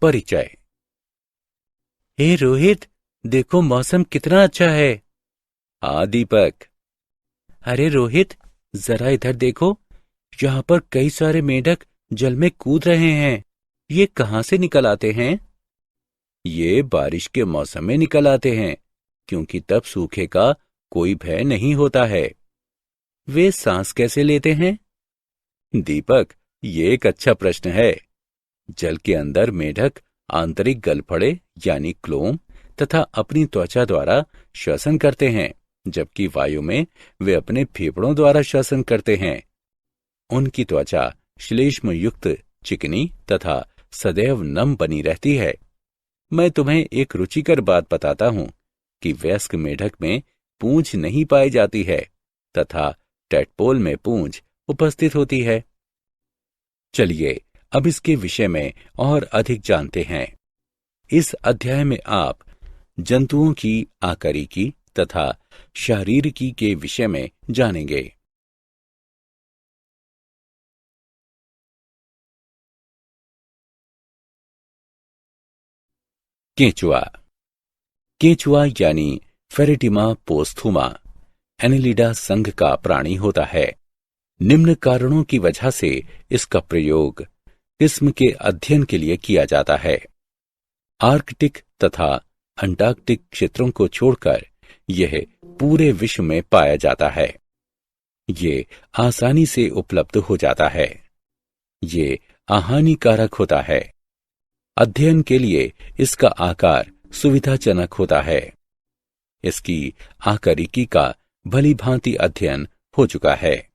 परिचय। हे रोहित, देखो मौसम कितना अच्छा है। हाँ दीपक। अरे रोहित, जरा इधर देखो, यहाँ पर कई सारे मेंढक जल में कूद रहे हैं। ये कहाँ से निकल आते हैं? ये बारिश के मौसम में निकल आते हैं, क्योंकि तब सूखे का कोई भय नहीं होता है। वे सांस कैसे लेते हैं? दीपक, ये एक अच्छा प्रश्न है। जल के अंदर मेंढक आंतरिक गलफड़े यानी क्लोम तथा अपनी त्वचा द्वारा श्वसन करते हैं, जबकि वायु में वे अपने फेफड़ों द्वारा श्वसन करते हैं। उनकी त्वचा श्लेष्म युक्त, चिकनी तथा सदैव नम बनी रहती है। मैं तुम्हें एक रुचिकर बात बताता हूं कि वयस्क मेंढक में पूंछ नहीं पाई जाती है तथा टैडपोल में पूंछ उपस्थित होती है। चलिए अब इसके विषय में और अधिक जानते हैं। इस अध्याय में आप जंतुओं की आकारिकी तथा शारीरिकी के विषय में जानेंगे। केंचुआ। केंचुआ यानी फेरेटिमा पोस्थुमा एनेलिडा संघ का प्राणी होता है। निम्न कारणों की वजह से इसका प्रयोग किस्म के अध्ययन के लिए किया जाता है। आर्कटिक तथा अंटार्कटिक क्षेत्रों को छोड़कर यह पूरे विश्व में पाया जाता है। ये आसानी से उपलब्ध हो जाता है। ये अहानिकारक होता है। अध्ययन के लिए इसका आकार सुविधाजनक होता है। इसकी आकारिकी का भली भांति अध्ययन हो चुका है।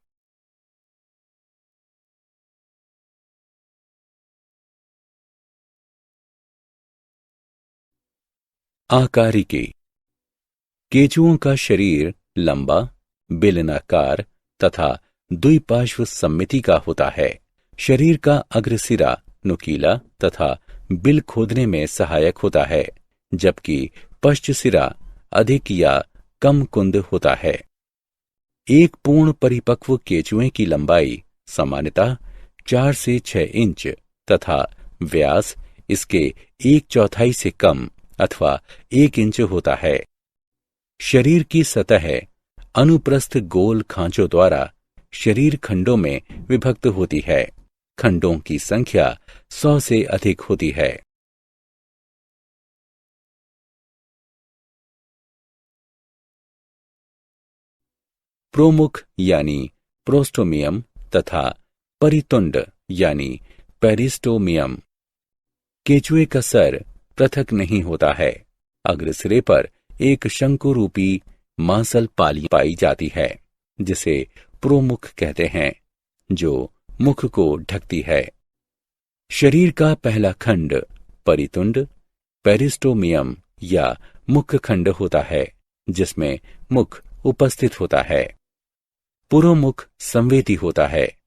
आकारिकी। केंचुओं का शरीर लंबा, बेलनाकार तथा द्विपार्श्व सममिति का होता है। शरीर का अग्रसिरा नुकीला तथा बिल खोदने में सहायक होता है, जबकि पश्च सिरा अधिक या कम कुंद होता है। एक पूर्ण परिपक्व केंचुए की लंबाई सामान्यतः 4 से 6 इंच तथा व्यास इसके 1/4 से कम अथवा 1 इंच होता है। शरीर की सतह अनुप्रस्थ गोल खांचों द्वारा शरीर खंडों में विभक्त होती है। खंडों की संख्या 100 से अधिक होती है। प्रोमुख यानी प्रोस्टोमियम तथा परितुंड यानी पेरिस्टोमियम। केंचुए का सर पृथक नहीं होता है। अग्रसिरे पर एक शंकु रूपी मांसल पाली पाई जाती है, जिसे प्रोमुख कहते हैं, जो मुख को ढकती है। शरीर का पहला खंड परितुंड पेरिस्टोमियम या मुख खंड होता है, जिसमें मुख उपस्थित होता है। पुरोमुख संवेदी होता है,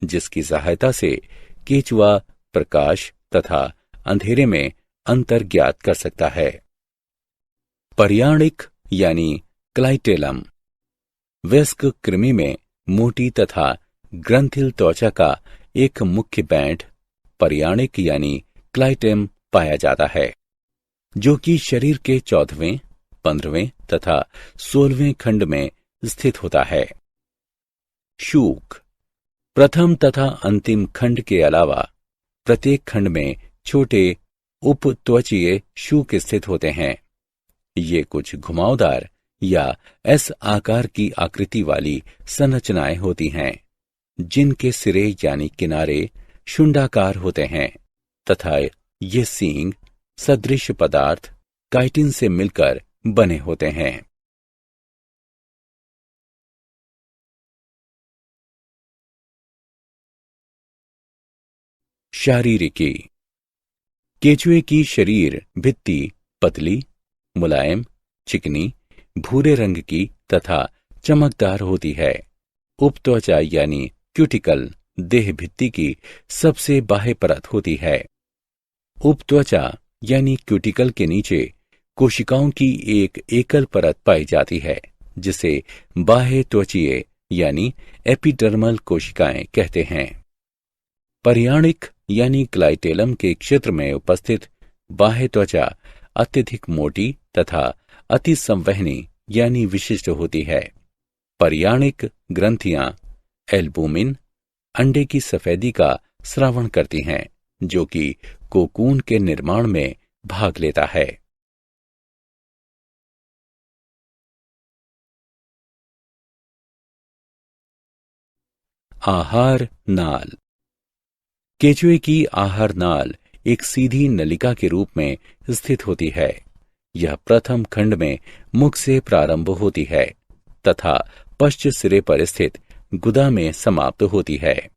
जिसकी सहायता से केंचुआ प्रकाश तथा अंधेरे में अंतर ज्ञात कर सकता है। पर्याणिक यानी क्लाइटेलम। वयस्क कृमि में मोटी तथा ग्रंथिल त्वचा का एक मुख्य बैंड पर्याणिक यानी क्लाइटेम पाया जाता है, जो कि शरीर के 14वें, 15वें तथा 16वें खंड में स्थित होता है। शूक। प्रथम तथा अंतिम खंड के अलावा प्रत्येक खंड में छोटे उपत्वचीय शूक स्थित होते हैं। ये कुछ घुमावदार या एस आकार की आकृति वाली संरचनाएं होती हैं, जिनके सिरे यानी किनारे शुंडाकार होते हैं तथा ये सींग सदृश पदार्थ काइटिन से मिलकर बने होते हैं। शारीरिकी। केंचुए की शरीर भित्ति पतली, मुलायम, चिकनी, भूरे रंग की तथा चमकदार होती है। उपत्वचा यानी क्यूटिकल देह भित्ति की सबसे बाह्य परत होती है। उपत्वचा यानी क्यूटिकल के नीचे कोशिकाओं की एक एकल परत पाई जाती है, जिसे बाह्य त्वचीय यानी एपिडर्मल कोशिकाएं कहते हैं। पर्याणिक यानी क्लाइटेलम के क्षेत्र में उपस्थित बाह्य त्वचा अत्यधिक मोटी तथा अति संवहनी यानी विशिष्ट होती है। पर्याणिक ग्रंथियां एल्बुमिन अंडे की सफेदी का स्रावण करती हैं, जो कि कोकून के निर्माण में भाग लेता है। आहार नाल। केंचुए की आहार नाल एक सीधी नलिका के रूप में स्थित होती है। यह प्रथम खंड में मुख से प्रारंभ होती है तथा पश्च सिरे पर स्थित गुदा में समाप्त होती है।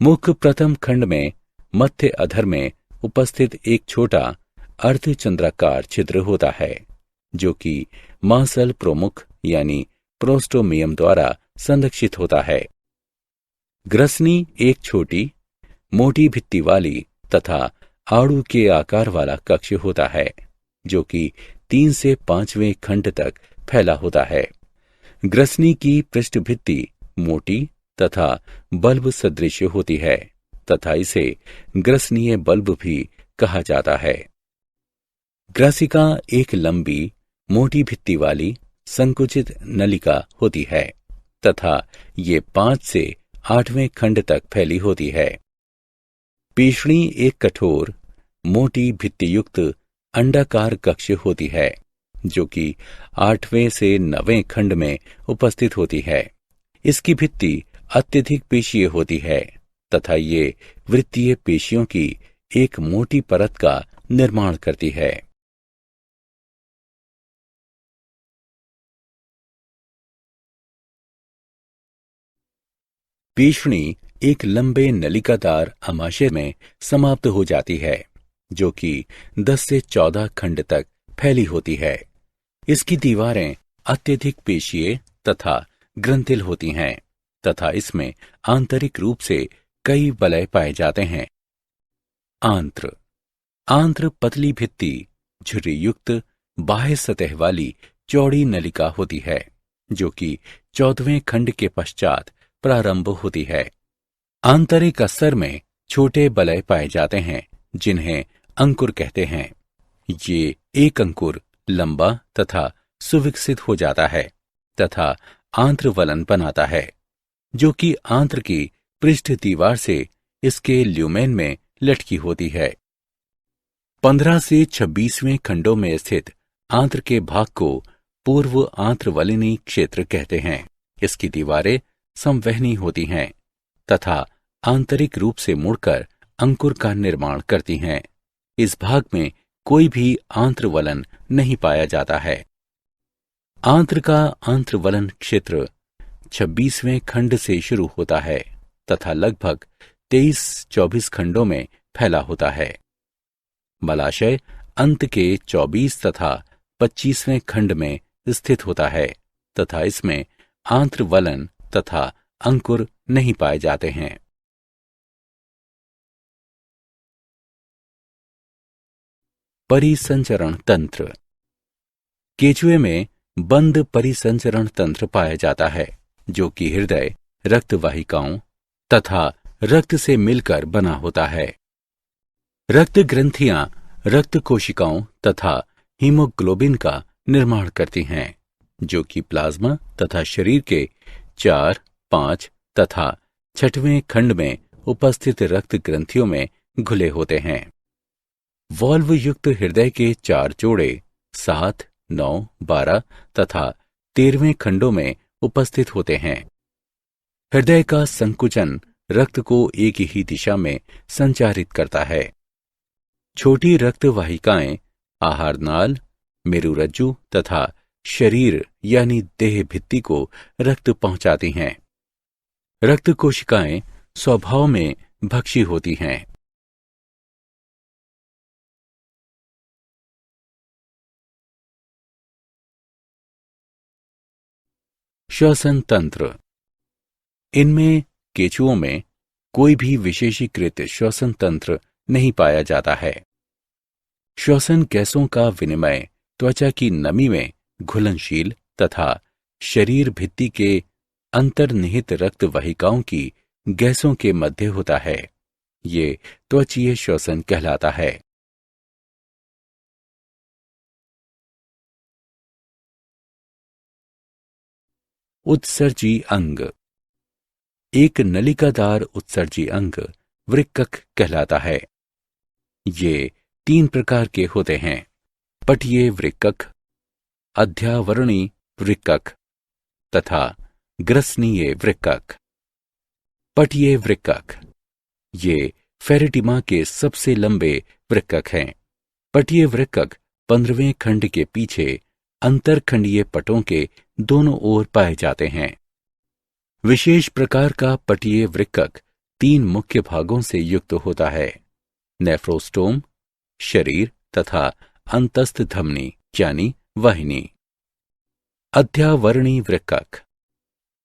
मुख प्रथम खंड में मध्य अधर में उपस्थित एक छोटा अर्धचंद्राकार छिद्र होता है, जो कि मांसल प्रमुख यानी प्रोस्टोमियम द्वारा संरक्षित होता है। ग्रसनी एक छोटी मोटी भित्ति वाली तथा आड़ू के आकार वाला कक्ष होता है, जो कि 3 से 5वें खंड तक फैला होता है। ग्रसनी की पृष्ठभित्ति मोटी तथा बल्ब सदृश होती है तथा इसे ग्रसनीय बल्ब भी कहा जाता है। ग्रासिका एक लंबी मोटी भित्ति वाली संकुचित नलिका होती है तथा ये 5 से 8वें खंड तक फैली होती है। पेशणी एक कठोर मोटी भित्तियुक्त अंडाकार कक्ष होती है, जो कि 8वें से 9वें खंड में उपस्थित होती है। इसकी भित्ति अत्यधिक पेशीय होती है तथा ये वृत्तीय पेशियों की एक मोटी परत का निर्माण करती है। पेशणी एक लंबे नलिकादार अमाशय में समाप्त हो जाती है, जो कि 10 से 14 खंड तक फैली होती है। इसकी दीवारें अत्यधिक पेशीय तथा ग्रंथिल होती हैं तथा इसमें आंतरिक रूप से कई वलय पाए जाते हैं। आंत्र। आंत्र पतली भित्ति झुर्री युक्त बाह्य सतह वाली चौड़ी नलिका होती है, जो कि 14वें खंड के पश्चात प्रारंभ होती है। आंतरिक अस्तर में छोटे वलय पाए जाते हैं, जिन्हें अंकुर कहते हैं। ये एक अंकुर लंबा तथा सुविकसित हो जाता है तथा आंत्रवलन बनाता है, जो कि आंत्र की पृष्ठ दीवार से इसके ल्यूमेन में लटकी होती है। 15 से 26वें खंडों में स्थित आंत्र के भाग को पूर्व आंत्रवलिनी क्षेत्र कहते हैं। इसकी दीवारें संवहनी होती हैं तथा आंतरिक रूप से मुड़कर अंकुर का निर्माण करती हैं। इस भाग में कोई भी आंत्रवलन नहीं पाया जाता है। आंत्र का आंत्रवलन क्षेत्र 26वें खंड से शुरू होता है तथा लगभग 23-24 खंडों में फैला होता है। मलाशय अंत के 24 तथा 25वें खंड में स्थित होता है तथा इसमें आंत्रवलन तथा अंकुर नहीं पाए जाते हैं। परिसंचरण तंत्र। केंचुए में बंद परिसंचरण तंत्र पाया जाता है, जो कि हृदय रक्त वाहिकाओं तथा रक्त से मिलकर बना होता है। रक्त ग्रंथियां रक्त कोशिकाओं तथा हीमोग्लोबिन का निर्माण करती हैं, जो कि प्लाज्मा तथा शरीर के 4, 5 तथा 6वें खंड में उपस्थित रक्त ग्रंथियों में घुले होते हैं। वॉल्व युक्त हृदय के 4 जोड़े 7, 9, 12 तथा 13वें खंडों में उपस्थित होते हैं। हृदय का संकुचन रक्त को एक ही दिशा में संचारित करता है। छोटी रक्त वाहिकाएं आहार नाल, मेरुरज्जु तथा शरीर यानी देह भित्ति को रक्त पहुंचाती हैं। रक्त कोशिकाएं स्वभाव में भक्षी होती हैं। श्वसन तंत्र। इनमें केंचुओं में कोई भी विशेषीकृत श्वसन तंत्र नहीं पाया जाता है। श्वसन गैसों का विनिमय त्वचा की नमी में घुलनशील तथा शरीर भित्ति के अंतर्निहित रक्त वाहिकाओं की गैसों के मध्य होता है। ये त्वचीय श्वसन कहलाता है। उत्सर्जी अंग। एक नलिकादार उत्सर्जी अंग वृक्कक कहलाता है। ये 3 प्रकार के होते हैं: पटीय वृक्कक, अध्यावरणी वृक्कक तथा ग्रसनीय वृक्कक। पटीय वृक्कक ये फेरेटिमा के सबसे लंबे वृक्कक हैं। पटीय वृक्कक 15वें खंड के पीछे अंतरखंडीय पटों के दोनों ओर पाए जाते हैं। विशेष प्रकार का पटीय वृक्कक 3 मुख्य भागों से युक्त होता है: नेफ्रोस्टोम, शरीर तथा अंतस्थ धमनी यानी वाहिनी। अध्यावरणी वृक्कक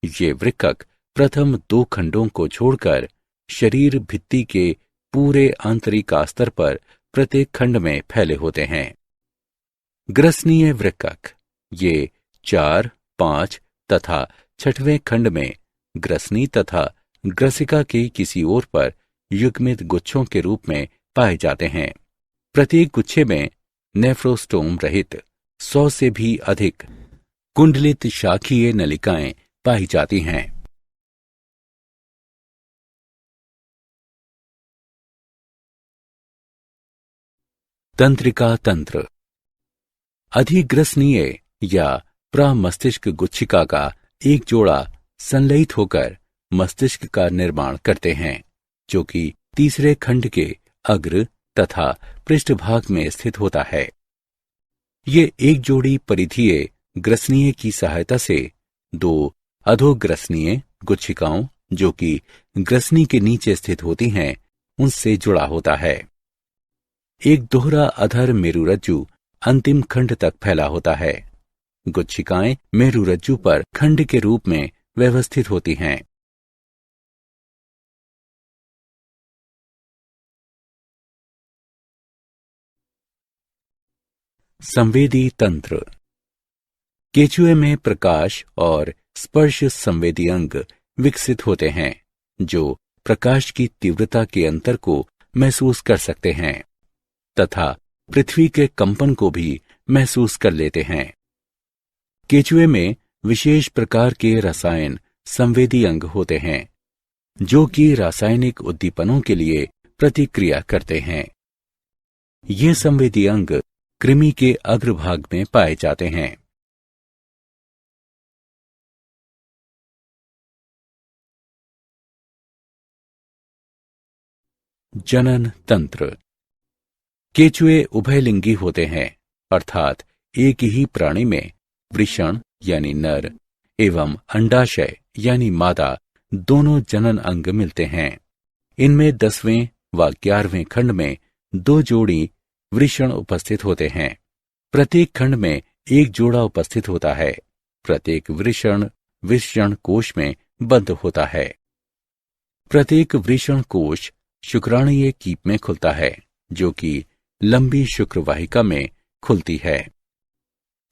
ये वृक्कक प्रथम 2 खंडों को छोड़कर शरीर भित्ति के पूरे आंतरिक अस्तर पर प्रत्येक खंड में फैले होते हैं। ग्रसनीय वृक्कक ये 4, 5 तथा 6वें खंड में ग्रसनी तथा ग्रसिका के किसी ओर पर युग्मित गुच्छों के रूप में पाए जाते हैं। प्रत्येक गुच्छे में नेफ्रोस्टोम रहित 100 से भी अधिक कुंडलित शाखीय नलिकाएं पाई जाती हैं। तंत्रिका तंत्र। अधिग्रसनीय या प्रमस्तिष्क गुच्छिका का एक जोड़ा संलयित होकर मस्तिष्क का निर्माण करते हैं, जो कि तीसरे खंड के अग्र तथा पृष्ठभाग में स्थित होता है। ये एक जोड़ी परिधीय ग्रसनीय की सहायता से 2 अधोग्रसनीय गुच्छिकाओं, जो कि ग्रसनी के नीचे स्थित होती हैं, उनसे जुड़ा होता है। एक दोहरा अधर मेरुरज्जु अंतिम खंड तक फैला होता है। गुच्छिकाएं मेरुरज्जु पर खंड के रूप में व्यवस्थित होती हैं। संवेदी तंत्र। केचुए में प्रकाश और स्पर्श संवेदी अंग विकसित होते हैं, जो प्रकाश की तीव्रता के अंतर को महसूस कर सकते हैं तथा पृथ्वी के कंपन को भी महसूस कर लेते हैं। केचुए में विशेष प्रकार के रसायन संवेदी अंग होते हैं, जो कि रासायनिक उद्दीपनों के लिए प्रतिक्रिया करते हैं। ये संवेदी अंग कृमि के अग्रभाग में पाए जाते हैं। जनन तंत्र। केचुए उभयलिंगी होते हैं, अर्थात एक ही प्राणी में वृषण यानी नर एवं अंडाशय यानी मादा दोनों जनन अंग मिलते हैं। इनमें 10वें व 11वें खंड में 2 जोड़ी वृषण उपस्थित होते हैं। प्रत्येक खंड में एक जोड़ा उपस्थित होता है। प्रत्येक वृषण वृषण कोश में बंद होता है। प्रत्येक वृषण कोश शुक्राणुय कीप में खुलता है, जो कि लंबी शुक्र वाहिका में खुलती है।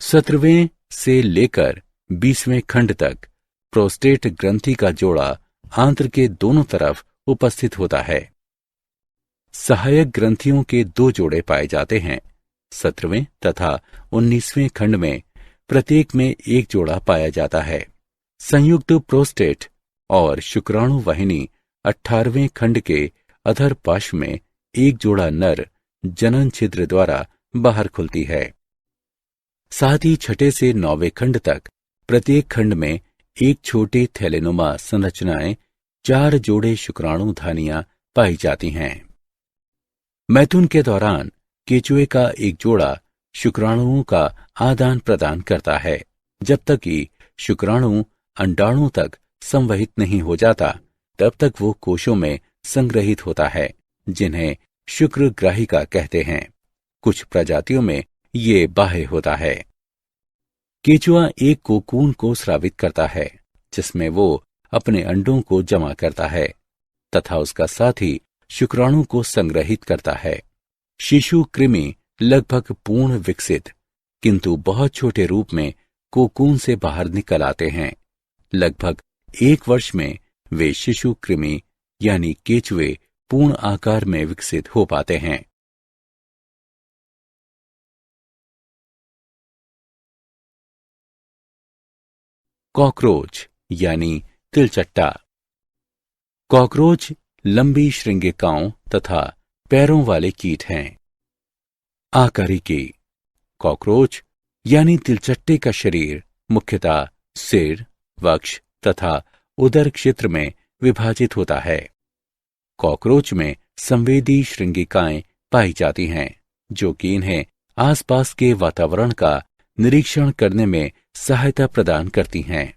17वें से लेकर 20वें खंड तक प्रोस्टेट ग्रंथि का जोड़ा आंत्र के दोनों तरफ उपस्थित होता है। सहायक ग्रंथियों के 2 जोड़े पाए जाते हैं। 17वें तथा 19वें खंड में प्रत्येक में एक जोड़ा पाया जाता है। संयुक्त प्रोस्टेट और शुक्राणु वाहिनी 18वें खंड के अधर पार्श्व में एक जोड़ा नर जनन छिद्र द्वारा बाहर खुलती है। साथ ही 6 से 9वें खंड तक प्रत्येक खंड में एक छोटी थैलेनुमा संरचनाएं 4 जोड़े शुक्राणु धानियां पाई जाती हैं। मैथुन के दौरान केचुए का एक जोड़ा शुक्राणुओं का आदान प्रदान करता है, जब तक कि शुक्राणु अंडाणु तक संवहित नहीं हो जाता, तब तक वो कोशों में संग्रहित होता है, जिन्हें शुक्रग्राहिका कहते हैं। कुछ प्रजातियों में ये बाह्य होता है। केचुआ एक कोकून को स्रावित करता है, जिसमें वो अपने अंडों को जमा करता है तथा उसका साथी शुक्राणु को संग्रहित करता है। शिशु कृमि लगभग पूर्ण विकसित किंतु बहुत छोटे रूप में कोकून से बाहर निकल आते हैं। लगभग 1 वर्ष में वे शिशु कृमि यानी केचुए पूर्ण आकार में विकसित हो पाते हैं। कॉकरोच यानी तिलचट्टा। कॉकरोच लंबी श्रृंगिकाओं तथा पैरों वाले कीट हैं। आकारिकी। कॉकरोच यानी तिलचट्टे का शरीर मुख्यतः सिर, वक्ष तथा उदर क्षेत्र में विभाजित होता है। कॉकरोच में संवेदी श्रृंगिकाएं पाई जाती हैं, जो कि इन्हें आसपास के वातावरण का निरीक्षण करने में सहायता प्रदान करती हैं।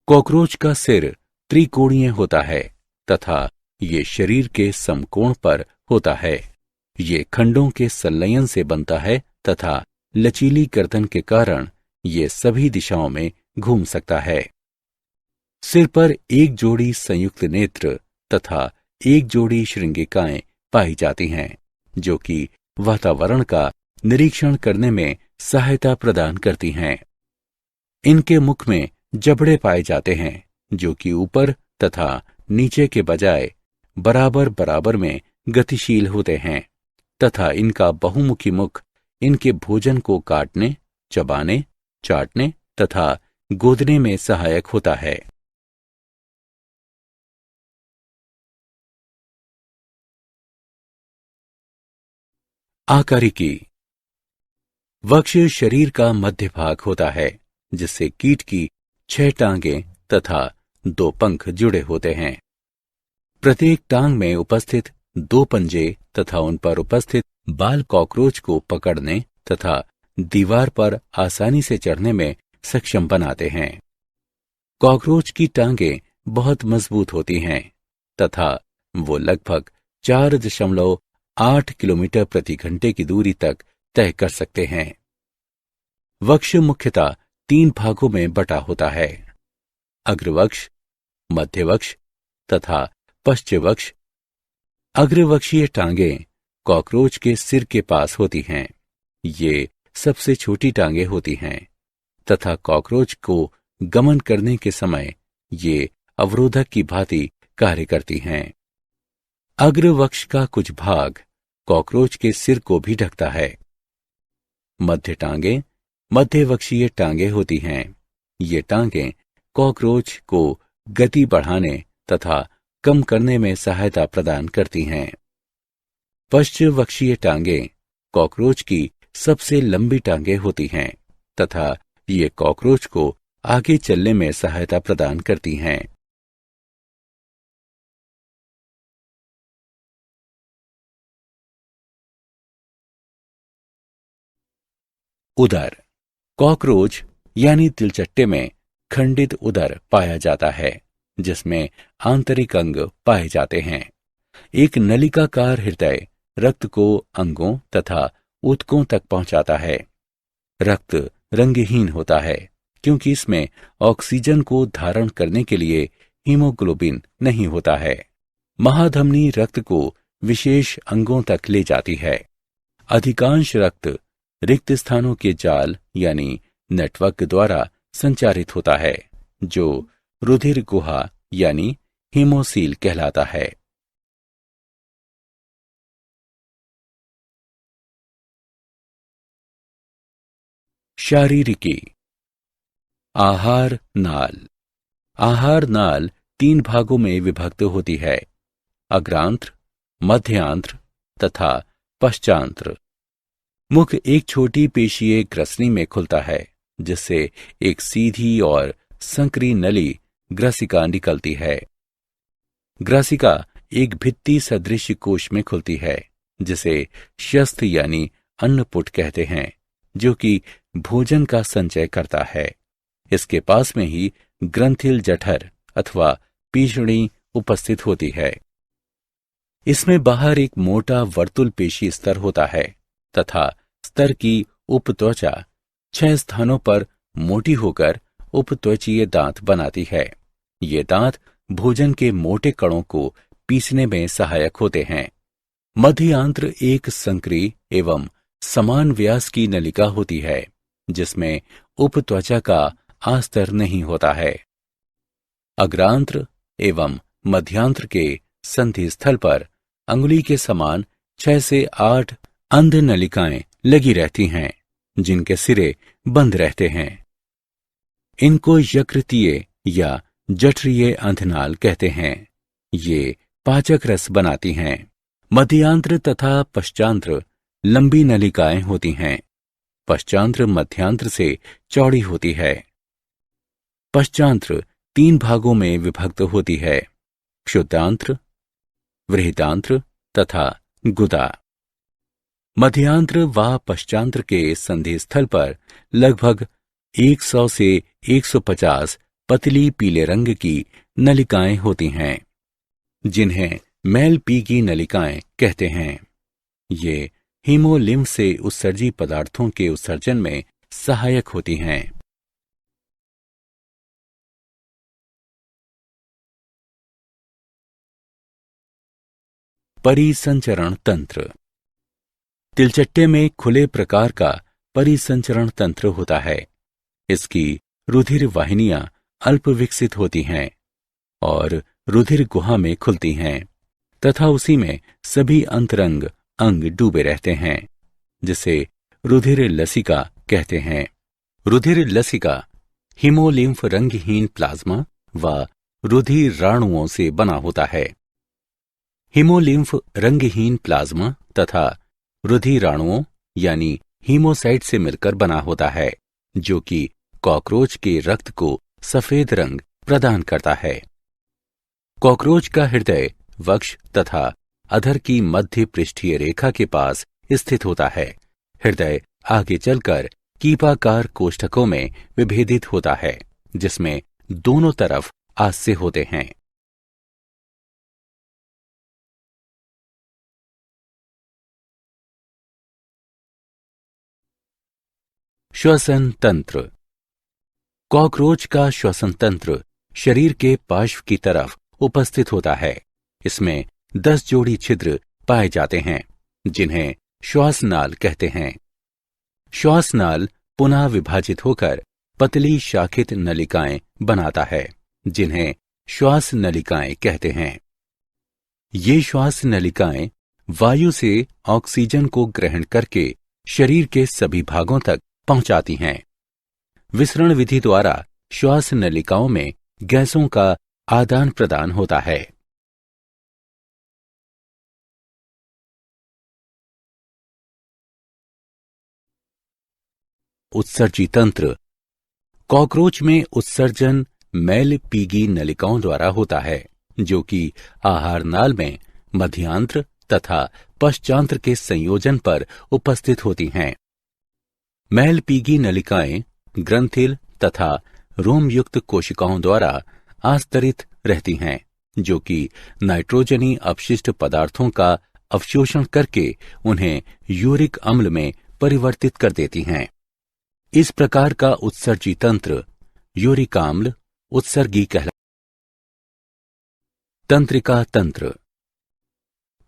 कॉकरोच का सिर त्रिकोणीय होता है तथा ये शरीर के समकोण पर होता है। ये खंडों के संलयन से बनता है तथा लचीली गर्दन के कारण ये सभी दिशाओं में घूम सकता है। सिर पर एक जोड़ी संयुक्त नेत्र तथा एक जोड़ी श्रृंगिकाएं पाई जाती हैं, जो कि वातावरण का निरीक्षण करने में सहायता प्रदान करती हैं। इनके मुख में जबड़े पाए जाते हैं, जो कि ऊपर तथा नीचे के बजाय बराबर बराबर में गतिशील होते हैं तथा इनका बहुमुखी मुख इनके भोजन को काटने, चबाने, चाटने तथा गोदने में सहायक होता है। आकारिकी। वक्ष शरीर का मध्य भाग होता है, जिससे कीट की 6 टांगें तथा 2 पंख जुड़े होते हैं। प्रत्येक टांग में उपस्थित 2 पंजे तथा उन पर उपस्थित बाल कॉकरोच को पकड़ने तथा दीवार पर आसानी से चढ़ने में सक्षम बनाते हैं। कॉकरोच की टांगें बहुत मजबूत होती हैं तथा वो लगभग 4.8 किलोमीटर प्रति घंटे की दूरी तक तय कर सकते हैं। वक्ष मुख्यतः 3 भागों में बटा होता है: अग्रवक्ष, मध्यवक्ष तथा पश्चवक्ष। अग्रवक्षीय टांगें कॉकरोच के सिर के पास होती हैं। ये सबसे छोटी टांगें होती हैं तथा कॉकरोच को गमन करने के समय ये अवरोधक की भांति कार्य करती हैं। अग्रवक्ष का कुछ भाग कॉकरोच के सिर को भी ढकता है। मध्य टांगें मध्यवक्षीय टांगें होती हैं। ये टांगें कॉकरोच को गति बढ़ाने तथा कम करने में सहायता प्रदान करती हैं। पश्चवक्षीय टांगें कॉकरोच की सबसे लंबी टांगें होती हैं तथा ये कॉकरोच को आगे चलने में सहायता प्रदान करती हैं। उदर। कॉकरोच यानी तिलचट्टे में खंडित उदर पाया जाता है, जिसमें आंतरिक अंग पाए जाते हैं। एक नलिकाकार हृदय रक्त को अंगों तथा ऊतकों तक पहुंचाता है। रक्त रंगहीन होता है, क्योंकि इसमें ऑक्सीजन को धारण करने के लिए हीमोग्लोबिन नहीं होता है। महाधमनी रक्त को विशेष अंगों तक ले जाती है। अधिकांश रक्त रिक्त स्थानों के जाल यानी नेटवर्क द्वारा संचारित होता है, जो रुधिर गुहा यानी हीमोसील कहलाता है। शारीरिकी। आहार नाल। आहार नाल 3 भागों में विभक्त होती है: अग्रांत्र, मध्यांत्र तथा पश्चांत्र। मुख एक छोटी पेशीय ग्रसनी में खुलता है, जिससे एक सीधी और संकरी नली ग्रसिका निकलती है। ग्रसिका एक भित्ति सदृश कोश में खुलती है, जिसे शस्त्र यानी अन्नपुट कहते हैं, जो कि भोजन का संचय करता है। इसके पास में ही ग्रंथिल जठर अथवा पीषणी उपस्थित होती है। इसमें बाहर एक मोटा वर्तुल पेशी स्तर होता है तथा स्तर की उपत्वचा 6 स्थानों पर मोटी होकर उपत्वचीय दांत बनाती है। ये दांत भोजन के मोटे कणों को पीसने में सहायक होते हैं। मध्यांत्र एक संकरी एवं समान व्यास की नलिका होती है, जिसमें उपत्वचा का आस्तर नहीं होता है। अग्रांत्र एवं मध्यांत्र के संधि स्थल पर अंगुली के समान 6 से 8 अंध नलिकाएं लगी रहती हैं, जिनके सिरे बंद रहते हैं। इनको यकृतीय या जठरीय अंधनाल कहते हैं। ये पाचक रस बनाती हैं। मध्यांत्र तथा पश्चांत्र लंबी नलिकाएं होती हैं। पश्चांत्र मध्यांत्र से चौड़ी होती है। पश्चांत्र 3 भागों में विभक्त होती है: क्षुद्रांत्र, वृहदांत्र तथा गुदा। मध्यांत्र व पश्चांत्र के संधि स्थल पर लगभग 100 से 150 पतली पीले रंग की नलिकाएं होती हैं, जिन्हें मैलपीगी नलिकाएं कहते हैं। ये हीमोलिम्फ से उत्सर्जी पदार्थों के उत्सर्जन में सहायक होती हैं। परिसंचरण तंत्र। तिलचट्टे में खुले प्रकार का परिसंचरण तंत्र होता है। इसकी रुधिर वाहिनियां अल्प विकसित होती हैं और रुधिर गुहा में खुलती हैं तथा उसी में सभी अंतरंग अंग डूबे रहते हैं, जिसे रुधिर लसिका कहते हैं। रुधिर लसिका हीमोलिम्फ रंगहीन प्लाज्मा व रुधिराणुओं से बना होता है। हीमोलिम्फ रंगहीन प्लाज्मा तथा रुधिराणुओं यानी हीमोसाइट से मिलकर बना होता है, जो कि कॉकरोच के रक्त को सफेद रंग प्रदान करता है। कॉकरोच का हृदय वक्ष तथा अधर की मध्य पृष्ठीय रेखा के पास स्थित होता है। हृदय आगे चलकर कीपाकार कोष्ठकों में विभेदित होता है, जिसमें दोनों तरफ आस्से होते हैं। श्वसन तंत्र। कॉकरोच का श्वसन तंत्र शरीर के पार्श्व की तरफ उपस्थित होता है। इसमें 10 जोड़ी छिद्र पाए जाते हैं, जिन्हें श्वासनाल कहते हैं। श्वासनाल पुनः विभाजित होकर पतली शाखित नलिकाएं बनाता है, जिन्हें श्वास नलिकाएं कहते हैं। ये श्वास नलिकाएं वायु से ऑक्सीजन को ग्रहण करके शरीर के सभी भागों तक पहुंचाती हैं। विसरण विधि द्वारा श्वास नलिकाओं में गैसों का आदान प्रदान होता है। उत्सर्जी तंत्र। कॉकरोच में उत्सर्जन मैलपीगी नलिकाओं द्वारा होता है, जो कि आहार नाल में मध्यांत्र तथा पश्चांत्र के संयोजन पर उपस्थित होती हैं। मैलपीगी नलिकाएं ग्रंथिल तथा रोमयुक्त कोशिकाओं द्वारा आस्तरित रहती हैं, जो कि नाइट्रोजनी अपशिष्ट पदार्थों का अवशोषण करके उन्हें यूरिक अम्ल में परिवर्तित कर देती हैं। इस प्रकार का उत्सर्जी तंत्र यूरिकाम्ल उत्सर्गी कहलाता है। तंत्रिका तंत्र।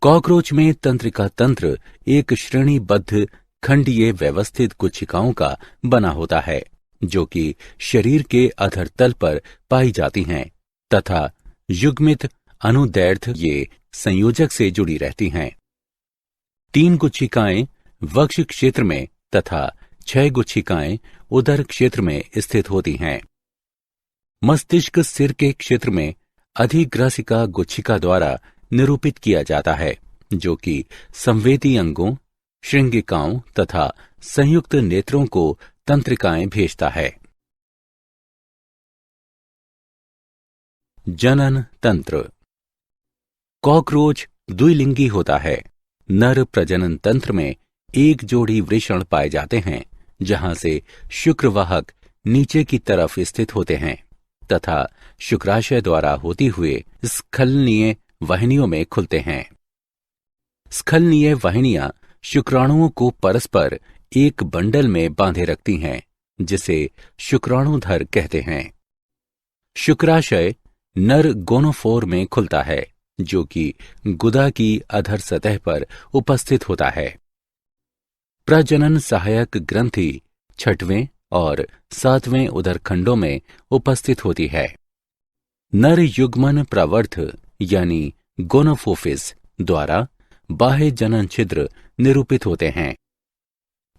कॉकरोच में तंत्रिका तंत्र एक श्रेणीबद्ध खंडीय व्यवस्थित कोशिकाओं का बना होता है, जो कि शरीर के अधर तल पर पाई जाती हैं तथा युग्मित अनुदैर्ध्य ये संयोजक से जुड़ी रहती हैं। 3 गुच्छिकाएं वक्ष क्षेत्र में तथा 6 गुच्छिकाएं उदर क्षेत्र में स्थित होती हैं। मस्तिष्क सिर के क्षेत्र में अधिग्रासिका गुच्छिका द्वारा निरूपित किया जाता है, जो कि संवेदी अंगों, श्रृंगिकाओं तथा संयुक्त नेत्रों को तंत्रिकाएं भेजता है। जनन तंत्र। कॉकरोच द्विलिंगी होता है। नर प्रजनन तंत्र में एक जोड़ी वृषण पाए जाते हैं, जहां से शुक्रवाहक नीचे की तरफ स्थित होते हैं तथा शुक्राशय द्वारा होती हुए स्खलनीय वाहिनियों में खुलते हैं। स्खलनीय वाहिनियां शुक्राणुओं को परस्पर एक बंडल में बांधे रखती हैं, जिसे शुक्राणुधर कहते हैं। शुक्राशय नर गोनोफोर में खुलता है, जो कि गुदा की अधर सतह पर उपस्थित होता है। प्रजनन सहायक ग्रंथि 6वें और 7वें उदर खंडों में उपस्थित होती है। नर युग्मन प्रवर्ध यानी गोनोफोफिस द्वारा बाह्य जनन छिद्र निरूपित होते हैं।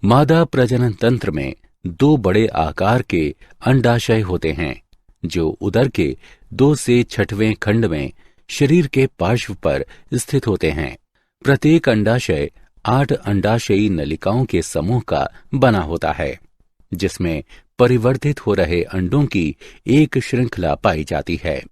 मादा प्रजनन तंत्र में 2 बड़े आकार के अंडाशय होते हैं जो उदर के 2 से 6वें खंड में शरीर के पार्श्व पर स्थित होते हैं। प्रत्येक अंडाशय 8 अंडाशयी नलिकाओं के समूह का बना होता है जिसमें परिवर्धित हो रहे अंडों की एक श्रृंखला पाई जाती है।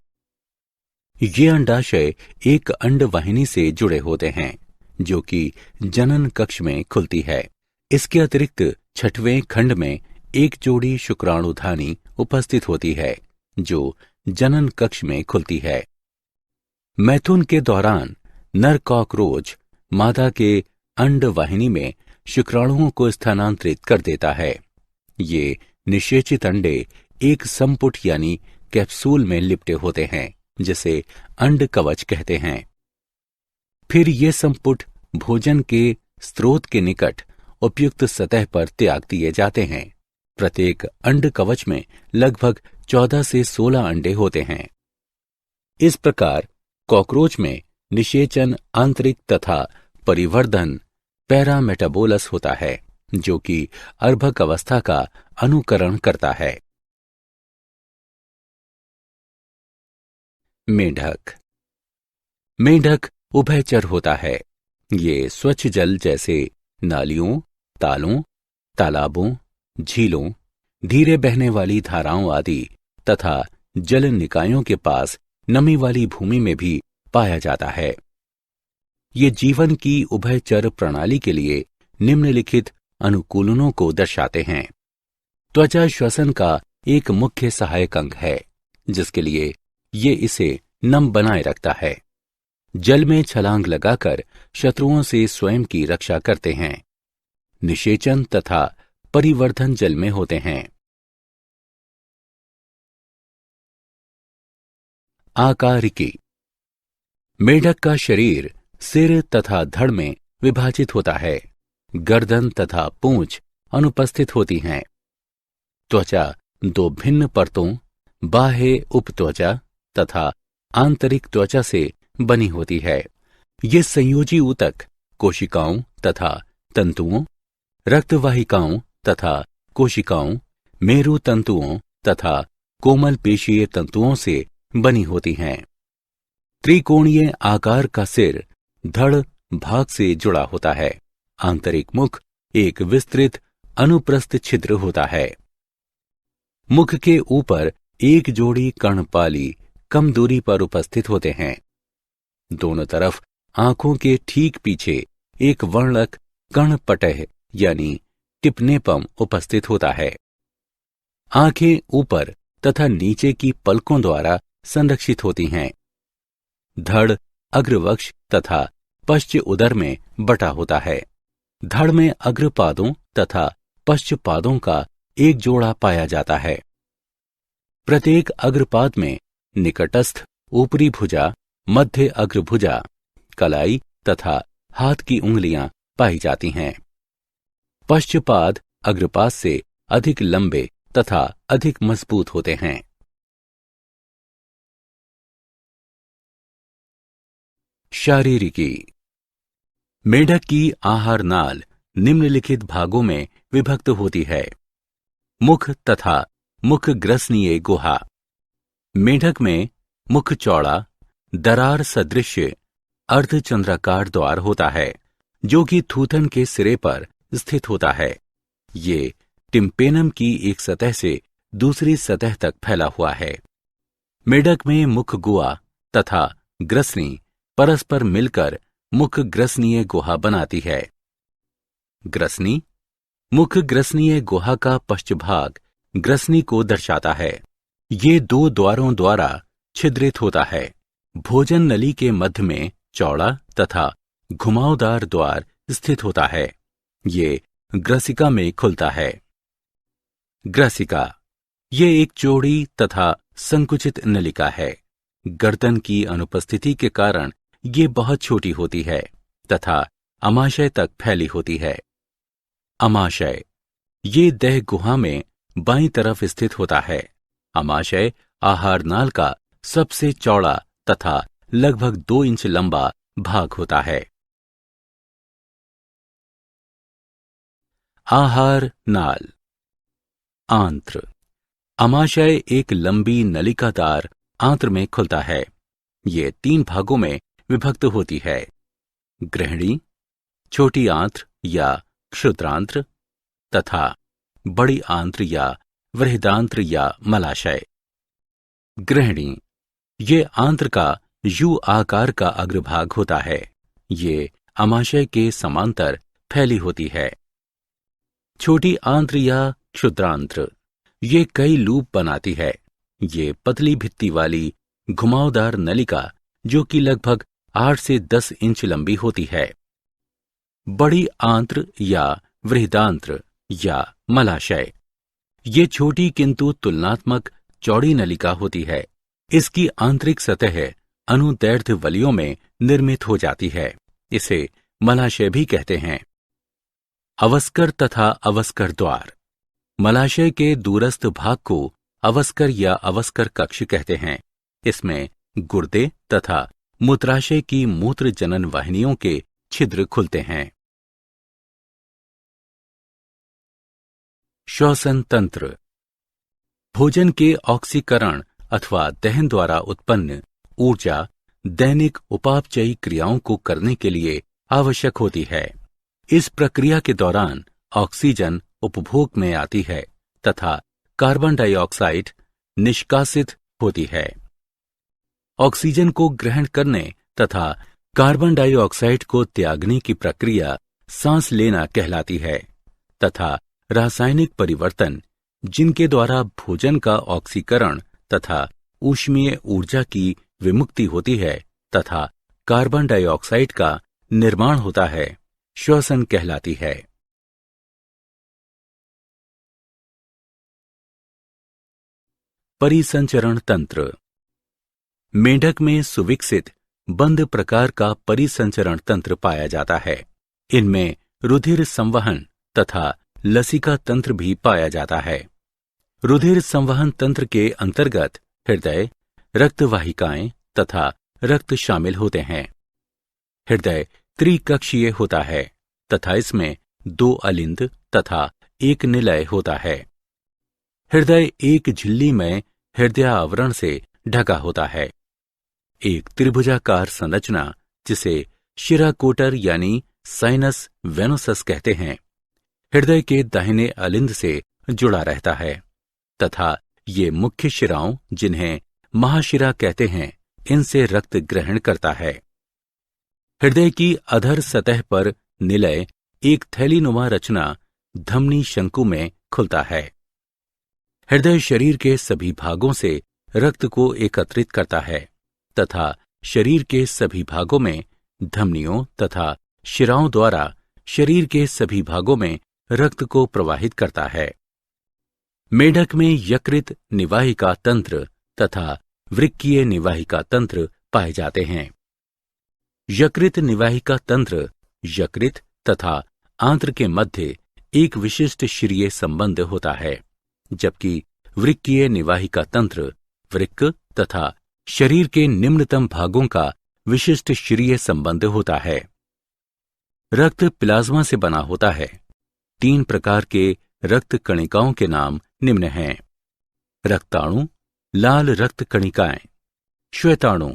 ये अंडाशय एक अंडवाहिनी से जुड़े होते हैं जो कि जनन कक्ष में खुलती है। इसके अतिरिक्त 6वें खंड में एक जोड़ी शुक्राणुधानी उपस्थित होती है जो जनन कक्ष में खुलती है। मैथुन के दौरान नर कॉकरोच मादा के अंडवाहिनी में शुक्राणुओं को स्थानांतरित कर देता है। ये निषेचित अंडे एक संपुट यानी कैप्सूल में लिपटे होते हैं जिसे अंड कवच कहते हैं। फिर ये संपुट भोजन के स्रोत के निकट उपयुक्त सतह पर त्याग दिए जाते हैं। प्रत्येक अंड कवच में लगभग 14 से 16 अंडे होते हैं। इस प्रकार कॉकरोच में निषेचन, आंतरिक तथा परिवर्धन पैरामेटाबोलस होता है जो कि अर्भक अवस्था का अनुकरण करता है। मेंढक। मेंढक उभयचर होता है। ये स्वच्छ जल जैसे नालियों, तालों, तालाबों, झीलों, धीरे बहने वाली धाराओं आदि तथा जल निकायों के पास नमी वाली भूमि में भी पाया जाता है। ये जीवन की उभयचर प्रणाली के लिए निम्नलिखित अनुकूलनों को दर्शाते हैं। त्वचा श्वसन का एक मुख्य सहायक अंग है जिसके लिए ये इसे नम बनाए रखता है। जल में छलांग लगाकर शत्रुओं से स्वयं की रक्षा करते हैं। निषेचन तथा परिवर्धन जल में होते हैं। आकारिकी। मेढक का शरीर सिर तथा धड़ में विभाजित होता है। गर्दन तथा पूंछ अनुपस्थित होती हैं। त्वचा 2 भिन्न परतों, बाह्य उपत्वचा तथा आंतरिक त्वचा से बनी होती है। ये संयोजी ऊतक कोशिकाओं तथा तंतुओं, रक्तवाहिकाओं तथा कोशिकाओं, मेरु तंतुओं तथा कोमल पेशीय तंतुओं से बनी होती हैं। त्रिकोणीय आकार का सिर धड़ भाग से जुड़ा होता है। आंतरिक मुख एक विस्तृत अनुप्रस्थ छिद्र होता है। मुख के ऊपर एक जोड़ी कर्णपाली कम दूरी पर उपस्थित होते हैं। दोनों तरफ आंखों के ठीक पीछे एक वर्णक कर्णपटह यानी टिप्नेपम उपस्थित होता है। आंखें ऊपर तथा नीचे की पलकों द्वारा संरक्षित होती हैं। धड़ अग्रवक्ष तथा पश्च उदर में बटा होता है। धड़ में अग्रपादों तथा पश्चपादों का एक जोड़ा पाया जाता है। प्रत्येक अग्रपाद में निकटस्थ ऊपरी भुजा, मध्य अग्रभुजा, कलाई तथा हाथ की उंगलियां पाई जाती हैं। पश्चपाद अग्रपाद से अधिक लंबे तथा अधिक मजबूत होते हैं। शारीरिकी। मेढक की आहार नाल निम्नलिखित भागों में विभक्त होती है। मुख तथा मुख ग्रसनीय गुहा। मेढक में मुख चौड़ा, दरार सदृश अर्धचंद्राकार द्वार होता है जो कि थूथन के सिरे पर स्थित होता है। ये टिम्पेनम की एक सतह से दूसरी सतह तक फैला हुआ है। मेढक में मुख गुहा तथा ग्रसनी परस्पर मिलकर मुख ग्रसनीय गुहा बनाती है। ग्रसनी मुख ग्रसनीय गुहा का पश्चभाग ग्रसनी को दर्शाता है। ये 2 द्वारों द्वारा छिद्रित होता है। भोजन नली के मध्य में चौड़ा तथा घुमावदार द्वार स्थित होता है। ये ग्रसिका में खुलता है। ग्रसिका ये एक चौड़ी तथा संकुचित नलिका है। गर्दन की अनुपस्थिति के कारण ये बहुत छोटी होती है तथा अमाशय तक फैली होती है। अमाशय ये देह गुहा में बाईं तरफ स्थित होता है। अमाशय आहार नाल का सबसे चौड़ा तथा लगभग 2 इंच लंबा भाग होता है। आहार नाल। आंत्र। आमाशय एक लंबी नलिकादार आंत्र में खुलता है। ये 3 भागों में विभक्त होती है। गृहिणी, छोटी आंत्र या क्षुद्रांत्र तथा बड़ी आंत्र या वृहदांत्र या मलाशय। गृहिणी। ये आंत्र का यू आकार का अग्रभाग होता है। ये आमाशय के समांतर फैली होती है। छोटी आंत्र या क्षुद्रांत्र। ये कई लूप बनाती है। ये पतली भित्ति वाली घुमावदार नलिका जो कि लगभग 8 से 10 इंच लंबी होती है। बड़ी आंत्र या वृहदांत्र या मलाशय। ये छोटी किंतु तुलनात्मक चौड़ी नलिका होती है। इसकी आंतरिक सतह अनुदैर्ध्य वलियों में निर्मित हो जाती है। इसे मलाशय भी कहते हैं। अवस्कर तथा अवस्कर द्वार। मलाशय के दूरस्थ भाग को अवस्कर या अवस्कर कक्ष कहते हैं। इसमें गुर्दे तथा मूत्राशय की मूत्र जनन वाहिनियों के छिद्र खुलते हैं। श्वसन तंत्र। भोजन के ऑक्सीकरण अथवा दहन द्वारा उत्पन्न ऊर्जा दैनिक उपापचयी क्रियाओं को करने के लिए आवश्यक होती है। इस प्रक्रिया के दौरान ऑक्सीजन उपभोग में आती है तथा कार्बन डाइऑक्साइड निष्कासित होती है। ऑक्सीजन को ग्रहण करने तथा कार्बन डाइऑक्साइड को त्यागने की प्रक्रिया सांस लेना कहलाती है तथा रासायनिक परिवर्तन जिनके द्वारा भोजन का ऑक्सीकरण तथा ऊष्मीय ऊर्जा की विमुक्ति होती है तथा कार्बन डाइऑक्साइड का निर्माण होता है, श्वसन कहलाती है। परिसंचरण तंत्र। मेंढक में सुविकसित बंद प्रकार का परिसंचरण तंत्र पाया जाता है। इनमें रुधिर संवहन तथा लसिका तंत्र भी पाया जाता है। रुधिर संवहन तंत्र के अंतर्गत हृदय, रक्तवाहिकाएं तथा रक्त शामिल होते हैं। हृदय त्रिकक्षीय होता है तथा इसमें 2 अलिंद तथा 1 निलय होता है। हृदय एक झिल्ली में हृदय आवरण से ढका होता है। एक त्रिभुजाकार संरचना जिसे शिराकोटर यानी साइनस वेनोसस कहते हैं, हृदय के दाहिने अलिंद से जुड़ा रहता है तथा ये मुख्य शिराओं जिन्हें महाशिरा कहते हैं, इनसे रक्त ग्रहण करता है। हृदय की अधर सतह पर निलय एक थैलीनुमा रचना धमनी शंकु में खुलता है। हृदय शरीर के सभी भागों से रक्त को एकत्रित करता है तथा शरीर के सभी भागों में धमनियों तथा शिराओं द्वारा शरीर के सभी भागों में रक्त को प्रवाहित करता है। मेढक में यकृत निवाहिका तंत्र तथा वृक्कीय निवाहिका तंत्र पाए जाते हैं। यकृत निवाहिका तंत्र यकृत तथा आंत्र के मध्य एक विशिष्ट शिरीय संबंध होता है, जबकि वृक्कीय निवाहिका तंत्र वृक्क तथा शरीर के निम्नतम भागों का विशिष्ट शिरीय संबंध होता है। रक्त प्लाज्मा से बना होता है। 3 प्रकार के रक्त कणिकाओं के नाम निम्न हैं। रक्ताणु, लाल रक्त कणिकाएं, श्वेताणु,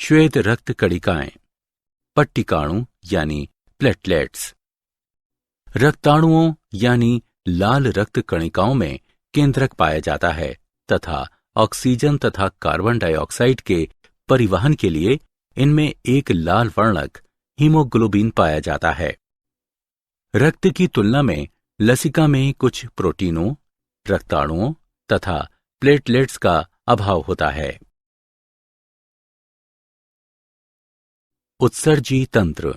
श्वेत रक्त कणिकाएं, पट्टिकाणु यानी प्लेटलेट्स। रक्ताणुओं यानी लाल रक्त कणिकाओं में केंद्रक पाया जाता है तथा ऑक्सीजन तथा कार्बन डाइऑक्साइड के परिवहन के लिए इनमें एक लाल वर्णक हीमोग्लोबिन पाया जाता है। रक्त की तुलना में लसिका में कुछ प्रोटीनों, रक्ताणुओं तथा प्लेटलेट्स का अभाव होता है। उत्सर्जी तंत्र।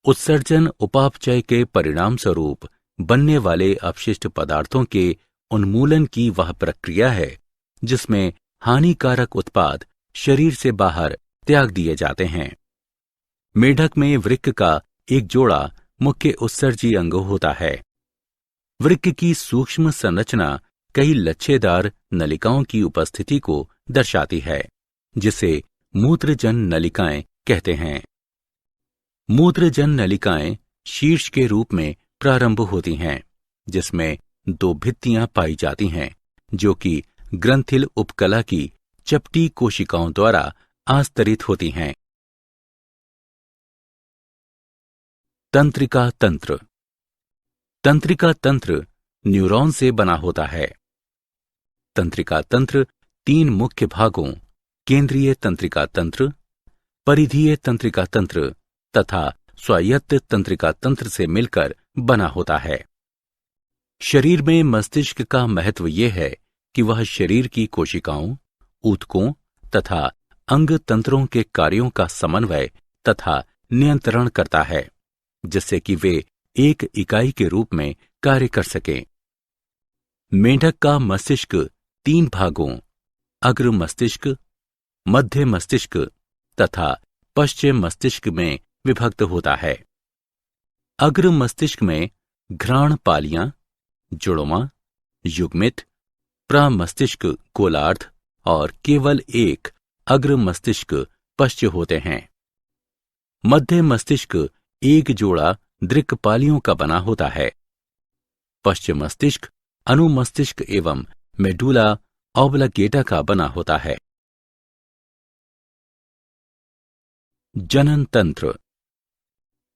उत्सर्जन उपापचय के परिणाम स्वरूप बनने वाले अपशिष्ट पदार्थों के उन्मूलन की वह प्रक्रिया है जिसमें हानिकारक उत्पाद शरीर से बाहर त्याग दिए जाते हैं। मेढक में वृक्क का एक जोड़ा मुख्य उत्सर्जी अंग होता है। वृक्क की सूक्ष्म संरचना कई लच्छेदार नलिकाओं की उपस्थिति को दर्शाती है, जिसे मूत्रजन नलिकाएं कहते हैं। मूत्रजन नलिकाएं शीर्ष के रूप में प्रारंभ होती हैं, जिसमें 2 भित्तियां पाई जाती हैं, जो कि ग्रंथिल उपकला की चपटी कोशिकाओं द्वारा आस्तरित होती हैं। तंत्रिका तंत्र। तंत्रिका तंत्र न्यूरॉन से बना होता है। तंत्रिका तंत्र 3 मुख्य भागों केंद्रीय तंत्रिका तंत्र, परिधीय तंत्रिका तंत्र तथा स्वायत्त तंत्रिका तंत्र से मिलकर बना होता है। शरीर में मस्तिष्क का महत्व यह है कि वह शरीर की कोशिकाओं, ऊतकों तथा अंग तंत्रों के कार्यों का समन्वय तथा नियंत्रण करता है, जिससे कि वे एक इकाई के रूप में कार्य कर सकें। मेंढक का मस्तिष्क 3 भागों अग्र मस्तिष्क, मध्य मस्तिष्क तथा पश्चिम मस्तिष्क में विभक्त होता है। अग्र मस्तिष्क में घ्राण पालियां, जुड़वां, युग्मित, प्रमस्तिष्क गोलार्ध और केवल एक अग्र मस्तिष्क पश्च होते हैं। मध्य मस्तिष्क एक जोड़ा दृक्पालियों का बना होता है। पश्चिम मस्तिष्क अनुमस्तिष्क एवं मेडुला ऑब्लांगेटा का बना होता है। जनन तंत्र।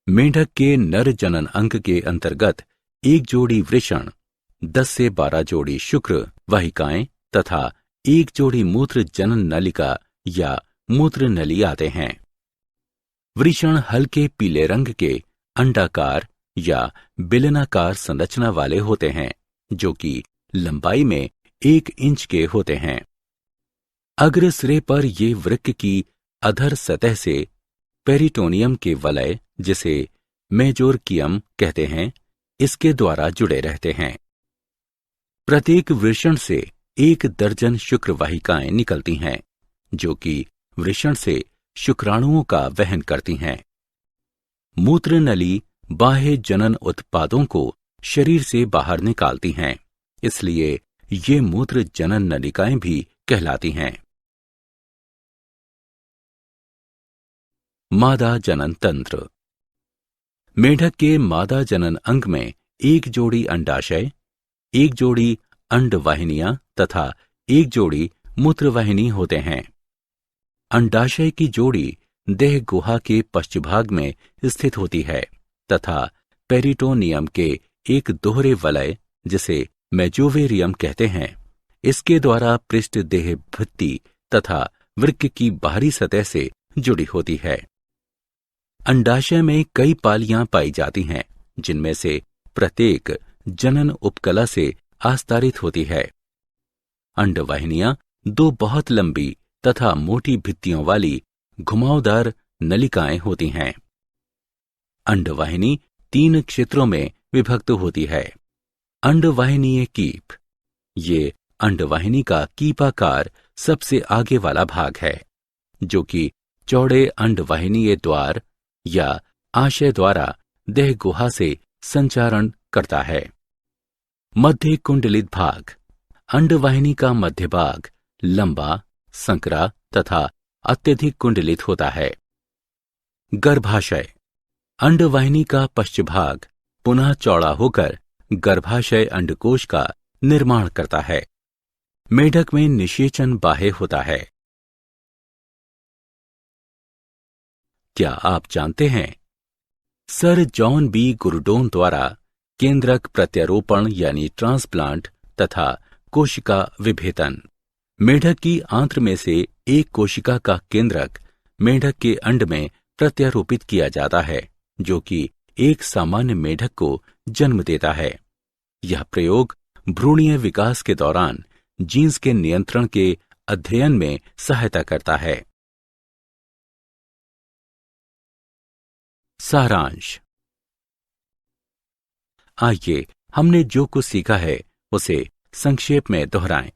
मेंढक के नर जनन अंग के अंतर्गत 1 जोड़ी वृषण, 10 से 12 जोड़ी शुक्र वाहिकाएं तथा 1 जोड़ी मूत्र जनन नलिका या मूत्र नली आते हैं। वृषण हल्के पीले रंग के अंडाकार या बेलनाकार संरचना वाले होते हैं, जो कि लंबाई में 1 इंच के होते हैं। अग्र सिरे पर ये वृक्क की अधर सतह से पेरिटोनियम के वलय, जिसे मेजोरकियम कहते हैं, इसके द्वारा जुड़े रहते हैं। प्रत्येक वृषण से 1 दर्जन शुक्र वाहिकाएं निकलती हैं, जो कि वृषण से शुक्राणुओं का वहन करती हैं। मूत्र नली बाह्य जनन उत्पादों को शरीर से बाहर निकालती हैं, इसलिए ये मूत्र जनन नलिकाएं भी कहलाती हैं। मादा जनन तंत्र। मेंढक के मादा जनन अंग में 1 जोड़ी अंडाशय, 1 जोड़ी अंडवाहिनियां तथा 1 जोड़ी मूत्रवाहिनी होते हैं। अंडाशय की जोड़ी देह गुहा के पश्चभाग में स्थित होती है तथा पेरिटोनियम के एक दोहरे वलय, जिसे मेजोवेरियम कहते हैं, इसके द्वारा पृष्ठ देह भित्ति तथा वृक्क की बाहरी सतह से जुड़ी होती है। अंडाशय में कई पालियां पाई जाती हैं, जिनमें से प्रत्येक जनन उपकला से आस्तारित होती है। अंडवाहिनियां 2 बहुत लंबी तथा मोटी भित्तियों वाली घुमावदार नलिकाएं होती हैं। अंडवाहिनी 3 क्षेत्रों में विभक्त होती है। अंडवाहिनीय कीप। ये अंडवाहिनी का कीपाकार सबसे आगे वाला भाग है, जो कि चौड़े अंडवाहिनीय द्वार या आशय द्वारा देह गुहा से संचारण करता है। मध्य कुंडलित भाग। अंडवाहिनी का मध्य भाग लंबा, संकरा तथा अत्यधिक कुंडलित होता है। गर्भाशय। अंडवाहिनी का पश्चभाग पुनः चौड़ा होकर गर्भाशय अंडकोश का निर्माण करता है। मेढक में निषेचन बाह्य होता है। क्या आप जानते हैं, सर जॉन बी गुरडोन द्वारा केंद्रक प्रत्यारोपण यानी ट्रांसप्लांट तथा कोशिका विभेदन। मेढक की आंत्र में से एक कोशिका का केंद्रक मेढक के अंड में प्रत्यारोपित किया जाता है, जो कि एक सामान्य मेढक को जन्म देता है। यह प्रयोग भ्रूणीय विकास के दौरान जीन्स के नियंत्रण के अध्ययन में सहायता करता है। सारांश। आइए हमने जो कुछ सीखा है उसे संक्षेप में दोहराएं।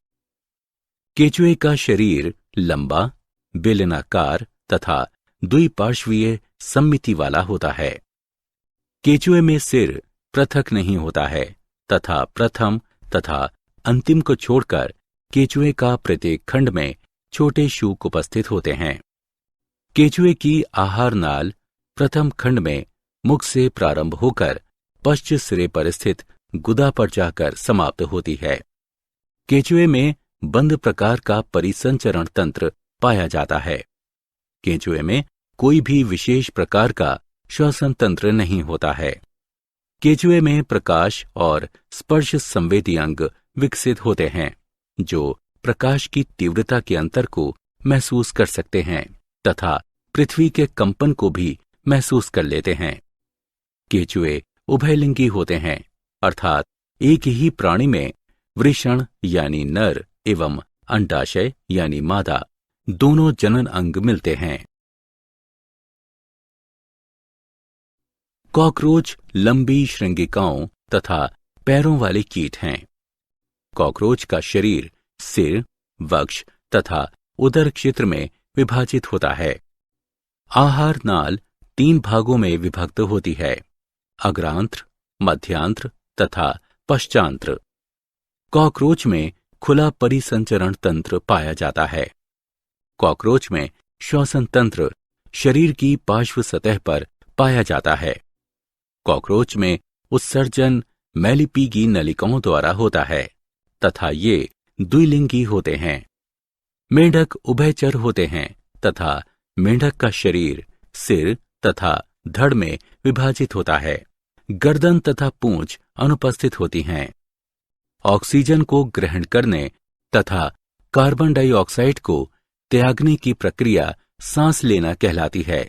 केचुए का शरीर लंबा, बेलनाकार तथा द्विपार्श्वीय सममिति वाला होता है। केचुए में सिर पृथक नहीं होता है तथा प्रथम तथा अंतिम को छोड़कर केचुए का प्रत्येक खंड में छोटे शूक उपस्थित होते हैं। केंचुए की आहार नाल प्रथम खंड में मुख से प्रारंभ होकर पश्च सिरे पर स्थित गुदा पर जाकर समाप्त होती है। केंचुए में बंद प्रकार का परिसंचरण तंत्र पाया जाता है। केंचुए में कोई भी विशेष प्रकार का श्वसन तंत्र नहीं होता है। केंचुए में प्रकाश और स्पर्श संवेदी अंग विकसित होते हैं, जो प्रकाश की तीव्रता के अंतर को महसूस कर सकते हैं तथा पृथ्वी के कंपन को भी महसूस कर लेते हैं। केंचुए उभयलिंगी होते हैं, अर्थात एक ही प्राणी में वृषण यानी नर एवं अंडाशय यानी मादा दोनों जनन अंग मिलते हैं। कॉकरोच लंबी श्रृंगिकाओं तथा पैरों वाले कीट हैं। कॉकरोच का शरीर सिर, वक्ष तथा उदर क्षेत्र में विभाजित होता है। आहार नाल 3 भागों में विभक्त होती है, अग्रांत्र, मध्यांत्र तथा पश्चांत्र। कॉकरोच में खुला परिसंचरण तंत्र पाया जाता है। कॉकरोच में श्वसन तंत्र शरीर की पार्श्व सतह पर पाया जाता है। कॉकरोच में उत्सर्जन मैलिपीगी नलिकाओं द्वारा होता है तथा ये द्विलिंगी होते हैं। मेंढक उभयचर होते हैं तथा मेंढक का शरीर सिर तथा धड़ में विभाजित होता है। गर्दन तथा पूंछ अनुपस्थित होती हैं। ऑक्सीजन को ग्रहण करने तथा कार्बन डाइऑक्साइड को त्यागने की प्रक्रिया सांस लेना कहलाती है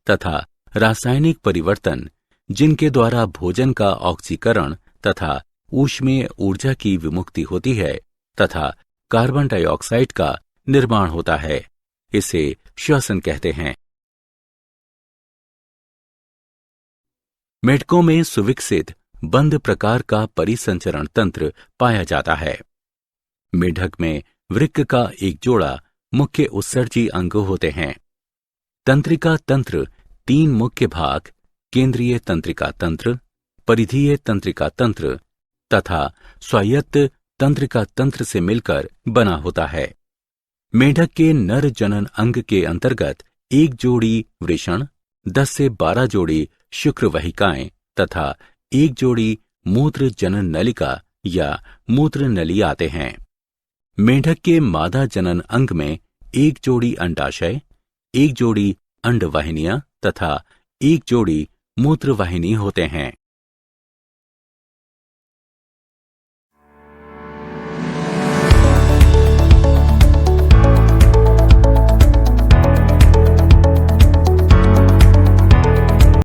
तथा रासायनिक परिवर्तन जिनके द्वारा भोजन का ऑक्सीकरण तथा ऊष्मीय ऊर्जा की विमुक्ति होती है तथा कार्बन डाइऑक्साइड का निर्माण होता है, इसे श्वसन कहते हैं। मेढकों में सुविकसित बंद प्रकार का परिसंचरण तंत्र पाया जाता है। मेढक में वृक्क का एक जोड़ा मुख्य उत्सर्जी अंग होते हैं। तंत्रिका तंत्र 3 मुख्य भाग केंद्रीय तंत्रिका तंत्र, परिधीय तंत्रिका तंत्र तथा स्वायत्त तंत्रिका तंत्र से मिलकर बना होता है। मेढक के नर जनन अंग के अंतर्गत 1 जोड़ी वृषण, 10 से 12 जोड़ी शुक्र वहिकाएं तथा 1 जोड़ी मूत्र जनन नलिका या मूत्र नली आते हैं। मेढक के मादा जनन अंग में 1 जोड़ी अंडाशय, 1 जोड़ी अंडवाहिनियां तथा 1 जोड़ी मूत्रवाहिनी होते हैं।